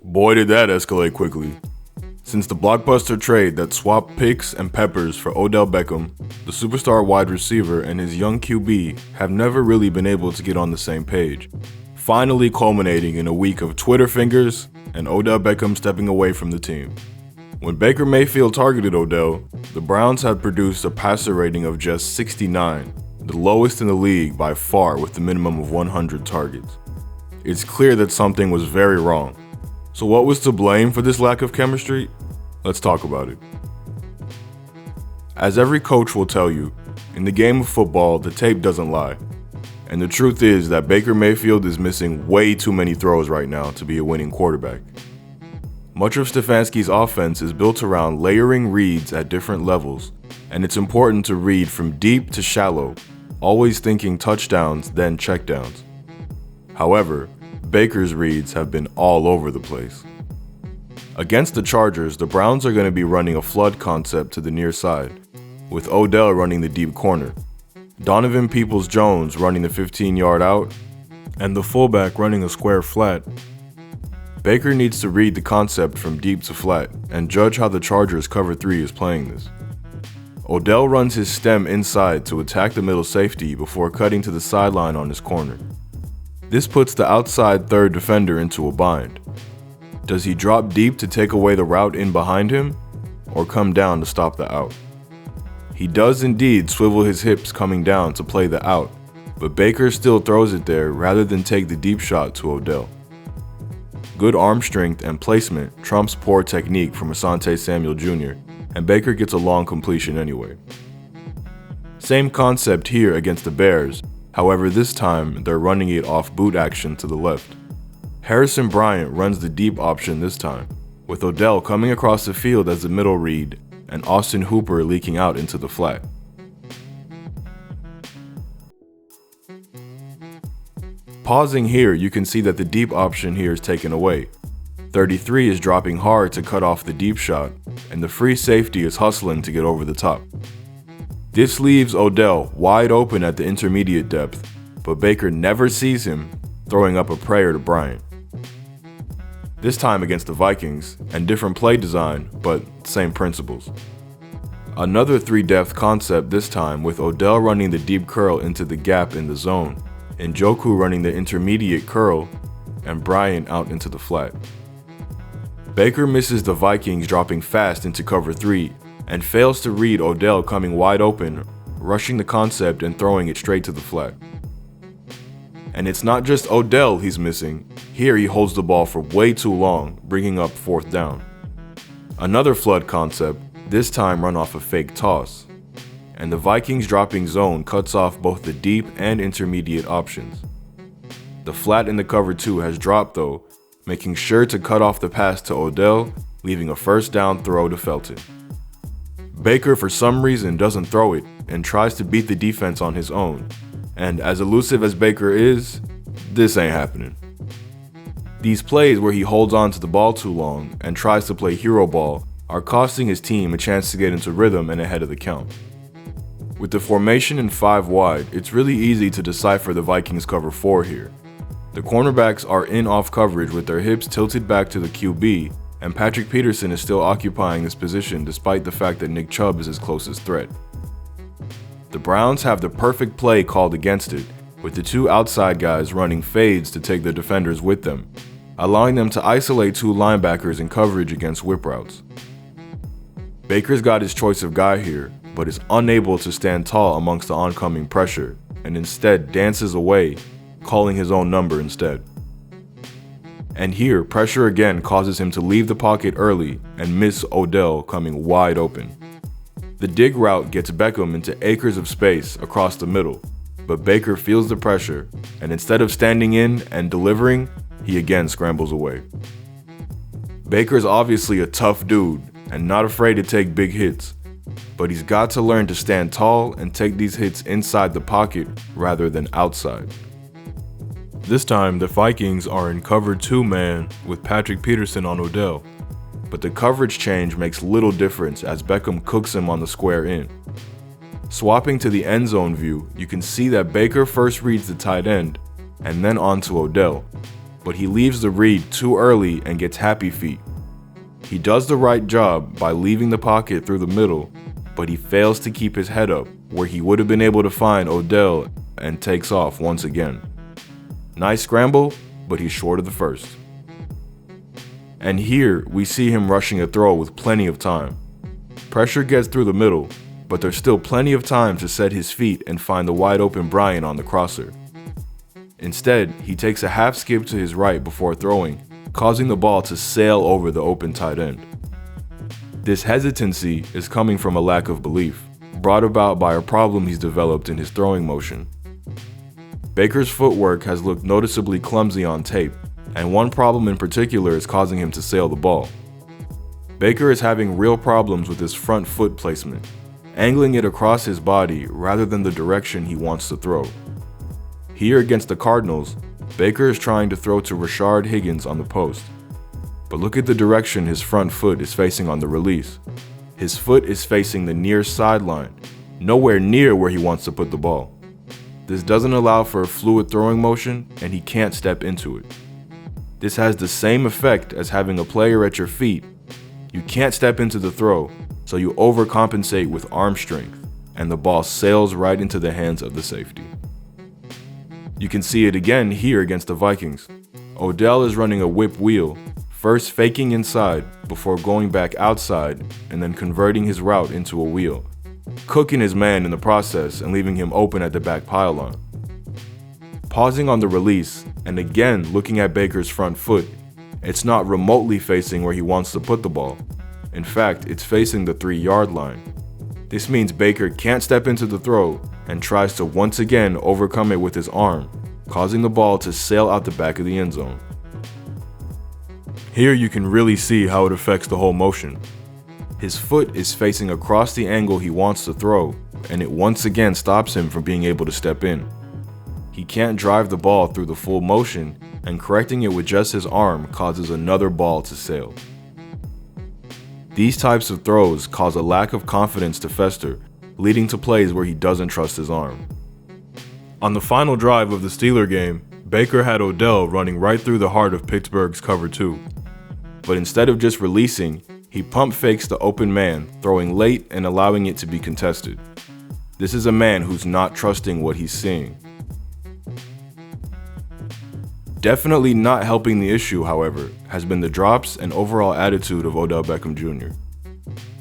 Boy, did that escalate quickly. Since the blockbuster trade that swapped picks and peppers for Odell Beckham, the superstar wide receiver and his young QB have never really been able to get on the same page, finally culminating in a week of Twitter fingers and Odell Beckham stepping away from the team. When Baker Mayfield targeted Odell, the Browns had produced a passer rating of just 69, the lowest in the league by far with the minimum of 100 targets. It's clear that something was very wrong. So what was to blame for this lack of chemistry? Let's talk about it. As every coach will tell you, in the game of football, the tape doesn't lie. And the truth is that Baker Mayfield is missing way too many throws right now to be a winning quarterback. Much of Stefanski's offense is built around layering reads at different levels, and it's important to read from deep to shallow, always thinking touchdowns then checkdowns. However, Baker's reads have been all over the place. Against the Chargers, the Browns are going to be running a flood concept to the near side, with Odell running the deep corner, Donovan Peoples-Jones running the 15-yard out, and the fullback running a square flat. Baker needs to read the concept from deep to flat and judge how the Chargers cover 3 is playing this. Odell runs his stem inside to attack the middle safety before cutting to the sideline on his corner. This puts the outside third defender into a bind. Does he drop deep to take away the route in behind him, or come down to stop the out? He does indeed swivel his hips coming down to play the out, but Baker still throws it there rather than take the deep shot to Odell. Good arm strength and placement trumps poor technique from Asante Samuel Jr., and Baker gets a long completion anyway. Same concept here against the Bears. However, this time, they're running it off boot action to the left. Harrison Bryant runs the deep option this time, with Odell coming across the field as the middle read and Austin Hooper leaking out into the flat. Pausing here, you can see that the deep option here is taken away. 33 is dropping hard to cut off the deep shot, and the free safety is hustling to get over the top. This leaves Odell wide open at the intermediate depth, but Baker never sees him, throwing up a prayer to Bryant. This time against the Vikings, and different play design, but same principles. Another 3-depth concept this time with Odell running the deep curl into the gap in the zone, and Njoku running the intermediate curl, and Bryant out into the flat. Baker misses the Vikings dropping fast into cover 3, and fails to read Odell coming wide open, rushing the concept and throwing it straight to the flat. And it's not just Odell he's missing. Here he holds the ball for way too long, bringing up 4th down. Another flood concept, this time run off a fake toss. And the Vikings dropping zone cuts off both the deep and intermediate options. The flat in the cover 2 has dropped though, making sure to cut off the pass to Odell, leaving a 1st down throw to Felton. Baker for some reason doesn't throw it and tries to beat the defense on his own, and as elusive as Baker is, this ain't happening. These plays where he holds on to the ball too long and tries to play hero ball are costing his team a chance to get into rhythm and ahead of the count. With the formation in 5 wide, it's really easy to decipher the Vikings cover 4 here. The cornerbacks are in off coverage with their hips tilted back to the QB, and Patrick Peterson is still occupying this position despite the fact that Nick Chubb is his closest threat. The Browns have the perfect play called against it, with the 2 outside guys running fades to take the defenders with them, allowing them to isolate 2 linebackers in coverage against whip routes. Baker's got his choice of guy here, but is unable to stand tall amongst the oncoming pressure, and instead dances away, calling his own number instead. And here, pressure again causes him to leave the pocket early and miss Odell coming wide open. The dig route gets Beckham into acres of space across the middle, but Baker feels the pressure, and instead of standing in and delivering, he again scrambles away. Baker's obviously a tough dude and not afraid to take big hits, but he's got to learn to stand tall and take these hits inside the pocket rather than outside. This time, the Vikings are in cover 2 man with Patrick Peterson on Odell, but the coverage change makes little difference as Beckham cooks him on the square in. Swapping to the end zone view, you can see that Baker first reads the tight end and then on to Odell, but he leaves the read too early and gets happy feet. He does the right job by leaving the pocket through the middle, but he fails to keep his head up where he would have been able to find Odell and takes off once again. Nice scramble, but he's short of the first. And here we see him rushing a throw with plenty of time. Pressure gets through the middle, but there's still plenty of time to set his feet and find the wide open Bryant on the crosser. Instead, he takes a half skip to his right before throwing, causing the ball to sail over the open tight end. This hesitancy is coming from a lack of belief, brought about by a problem he's developed in his throwing motion. Baker's footwork has looked noticeably clumsy on tape, and one problem in particular is causing him to sail the ball. Baker is having real problems with his front foot placement, angling it across his body rather than the direction he wants to throw. Here against the Cardinals, Baker is trying to throw to Rashard Higgins on the post. But look at the direction his front foot is facing on the release. His foot is facing the near sideline, nowhere near where he wants to put the ball. This doesn't allow for a fluid throwing motion, and he can't step into it. This has the same effect as having a player at your feet. You can't step into the throw, so you overcompensate with arm strength, and the ball sails right into the hands of the safety. You can see it again here against the Vikings. Odell is running a whip wheel, first faking inside before going back outside and then converting his route into a wheel, cooking his man in the process and leaving him open at the back pylon. Pausing on the release and again looking at Baker's front foot, it's not remotely facing where he wants to put the ball. In fact, it's facing the 3-yard line. This means Baker can't step into the throw and tries to once again overcome it with his arm, causing the ball to sail out the back of the end zone. Here you can really see how it affects the whole motion. His foot is facing across the angle he wants to throw, and it once again stops him from being able to step in. He can't drive the ball through the full motion, and correcting it with just his arm causes another ball to sail. These types of throws cause a lack of confidence to fester, leading to plays where he doesn't trust his arm. On the final drive of the Steeler game, Baker had Odell running right through the heart of Pittsburgh's cover 2. But instead of just releasing, he pump fakes the open man, throwing late and allowing it to be contested. This is a man who's not trusting what he's seeing. Definitely not helping the issue, however, has been the drops and overall attitude of Odell Beckham Jr.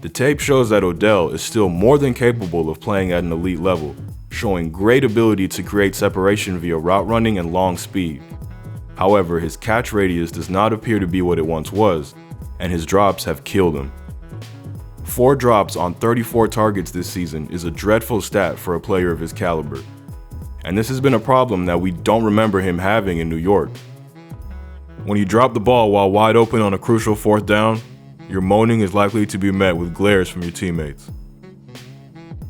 The tape shows that Odell is still more than capable of playing at an elite level, showing great ability to create separation via route running and long speed. However, his catch radius does not appear to be what it once was, and his drops have killed him. 4 drops on 34 targets this season is a dreadful stat for a player of his caliber. And this has been a problem that we don't remember him having in New York. When you drop the ball while wide open on a crucial 4th down, your moaning is likely to be met with glares from your teammates.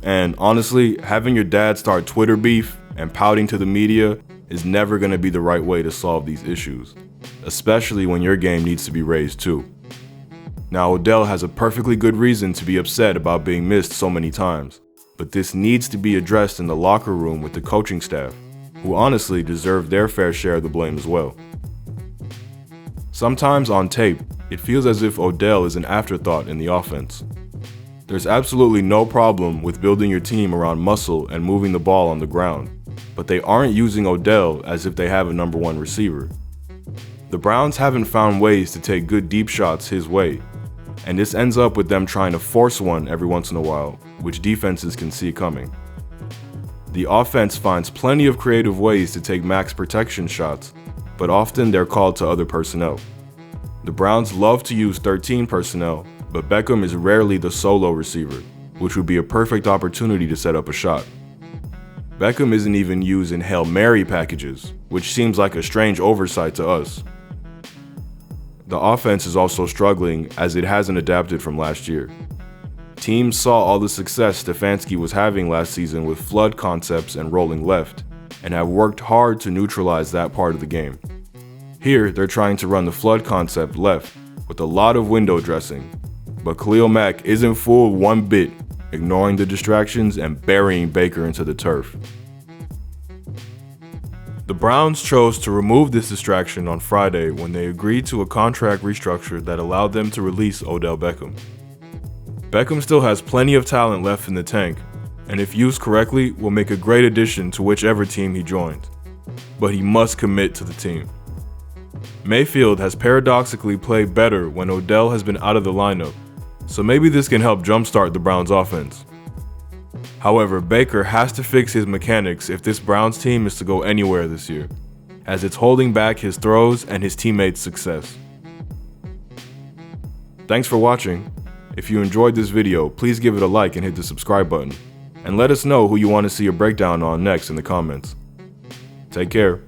And honestly, having your dad start Twitter beef and pouting to the media is never going to be the right way to solve these issues, especially when your game needs to be raised too. Now, Odell has a perfectly good reason to be upset about being missed so many times, but this needs to be addressed in the locker room with the coaching staff, who honestly deserve their fair share of the blame as well. Sometimes on tape, it feels as if Odell is an afterthought in the offense. There's absolutely no problem with building your team around muscle and moving the ball on the ground, but they aren't using Odell as if they have a number 1 receiver. The Browns haven't found ways to take good deep shots his way, and this ends up with them trying to force one every once in a while, which defenses can see coming. The offense finds plenty of creative ways to take max protection shots, but often they're called to other personnel. The Browns love to use 13 personnel, but Beckham is rarely the solo receiver, which would be a perfect opportunity to set up a shot. Beckham isn't even used in Hail Mary packages, which seems like a strange oversight to us. The offense is also struggling as it hasn't adapted from last year. Teams saw all the success Stefanski was having last season with flood concepts and rolling left, and have worked hard to neutralize that part of the game. Here, they're trying to run the flood concept left, with a lot of window dressing, but Khalil Mack isn't fooled one bit, ignoring the distractions and burying Baker into the turf. The Browns chose to remove this distraction on Friday when they agreed to a contract restructure that allowed them to release Odell Beckham. Beckham still has plenty of talent left in the tank, and if used correctly, will make a great addition to whichever team he joins. But he must commit to the team. Mayfield has paradoxically played better when Odell has been out of the lineup, so maybe this can help jumpstart the Browns' offense. However, Baker has to fix his mechanics if this Browns team is to go anywhere this year, as it's holding back his throws and his teammates' success. Thanks for watching. If you enjoyed this video, please give it a like and hit the subscribe button, and let us know who you want to see a breakdown on next in the comments. Take care.